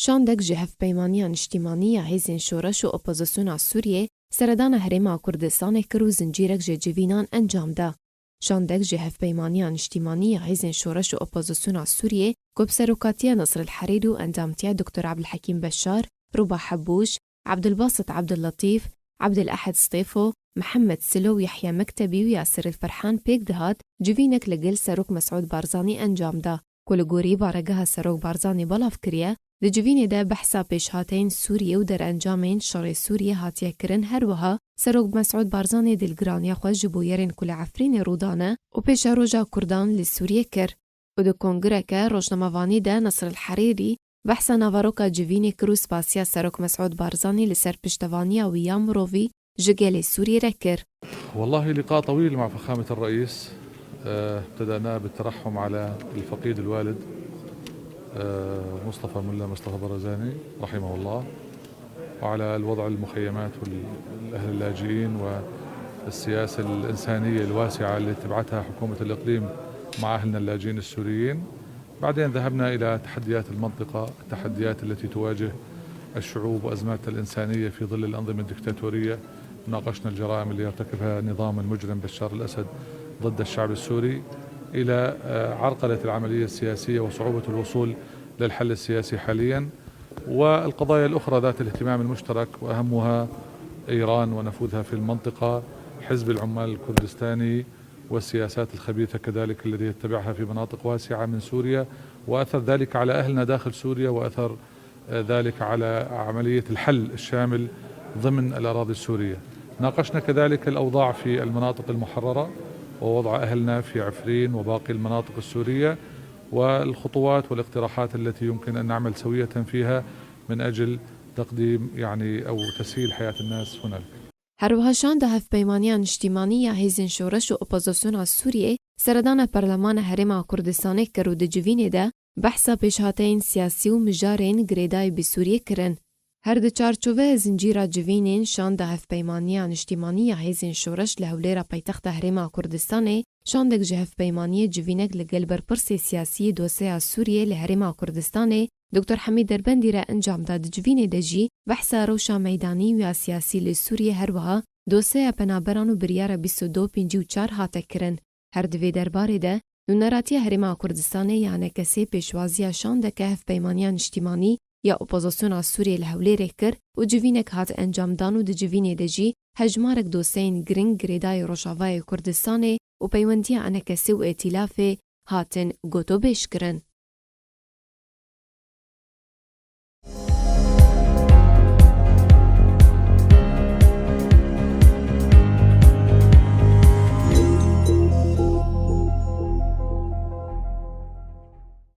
شاندك جهف بيمانيا نشتيمانية هيزن شورش و اپوزیسیونا سوریه سردان هرما کردستان کرو زنجیرک جوینان انجام ده. شاندك جهف بيمانيا نشتيمانية هيزن شورش و اپوزیسیونا سوریه كوب سروكاتيا نصر الحريري و اندامتيا دكتور عبد الحكيم بشار، روبا حبوش، عبد الباسط عبد اللطيف، عبد الأحد سطيفو، محمد سلو، يحيى مكتبي وياسر الفرحان بيك دهات جوینک لگل سروک مسعود بارزاني انجام ده. كل گوری بارگاه سروک بارزاني بلاف کریه د جوینه ده بحثا پیشهاتین سوریه و در انجامین شر سوریه هاتیه کرن هر وها سروک مسعود بارزاني دلگرانیا خواه جبویرین کل عفرین رودانه و پیش روژا کردان لسوریه کر و دو کنگره روشنموانی ده نصر الحريري بحثا نافاروكا جوینه کرو سپاسیا سروک مسعود بارزاني لسر پشتوانیا ويام روفي جگل سوري ركر. والله لقاء طويل مع فخامة الرئيس، ابتدأنا بالترحم على الفقيد الوالد مصطفى برزاني رحمه الله، وعلى الوضع المخيمات والأهل اللاجئين والسياسة الإنسانية الواسعة اللي اتبعتها حكومة الإقليم مع أهلنا اللاجئين السوريين. بعدين ذهبنا إلى تحديات المنطقة، التحديات التي تواجه الشعوب وأزماتها الإنسانية في ظل الأنظمة الدكتاتورية. ناقشنا الجرائم اللي يرتكبها نظام المجرم بشار الأسد ضد الشعب السوري، إلى عرقلة العملية السياسية وصعوبة الوصول للحل السياسي حاليا، والقضايا الأخرى ذات الاهتمام المشترك وأهمها إيران ونفوذها في المنطقة، حزب العمال الكردستاني والسياسات الخبيثة كذلك التي يتبعها في مناطق واسعة من سوريا، وأثر ذلك على أهلنا داخل سوريا، وأثر ذلك على عملية الحل الشامل ضمن الأراضي السورية. ناقشنا كذلك الأوضاع في المناطق المحررة ووضع أهلنا في عفرين وباقي المناطق السورية، والخطوات والاقتراحات التي يمكن أن نعمل سوية فيها من أجل تقديم أو تسهيل حياة الناس هناك. هروها شانده هف بيمانيا نشتيمانية هيزن شورش و اپوزیسیونا سوریه سردان پرلمان هرما کردستان کرو د جوینه ده بحثا پیشهاتین سیاسی و مجارین گریدای بسوریه کرن. هر د چارچوبه زنجیرا جوینین شانده هف بيمانيا نشتيمانية هيزن شورش لهوليرا پایتخت هرما کردستان شاندك جهف بيمانية جوینک لگل برپرس سیاسی دوسیا سوریه لهرما کردستان دكتور حميد دربندي را انجام داد جوینه دجی بحثا روشا میدانی و سیاسی لسوریه هروها دوسیا پنابران و بریار 2254 هاته کرن. هر دوی درباره ده نونراتی هرما کردستان یعنی کسی پیشوازی شاندک هف بيمانيا نشتیمانی یا اپوزیسیونا سوریه لهوليره کر و جوینک هات انجام دانو د جوینه دجی هجمارک دوسین گرنگ گریدای روشاوای کردستان و پیوندی انکسی و ائتلاف هاتن گوتو بیش کرن.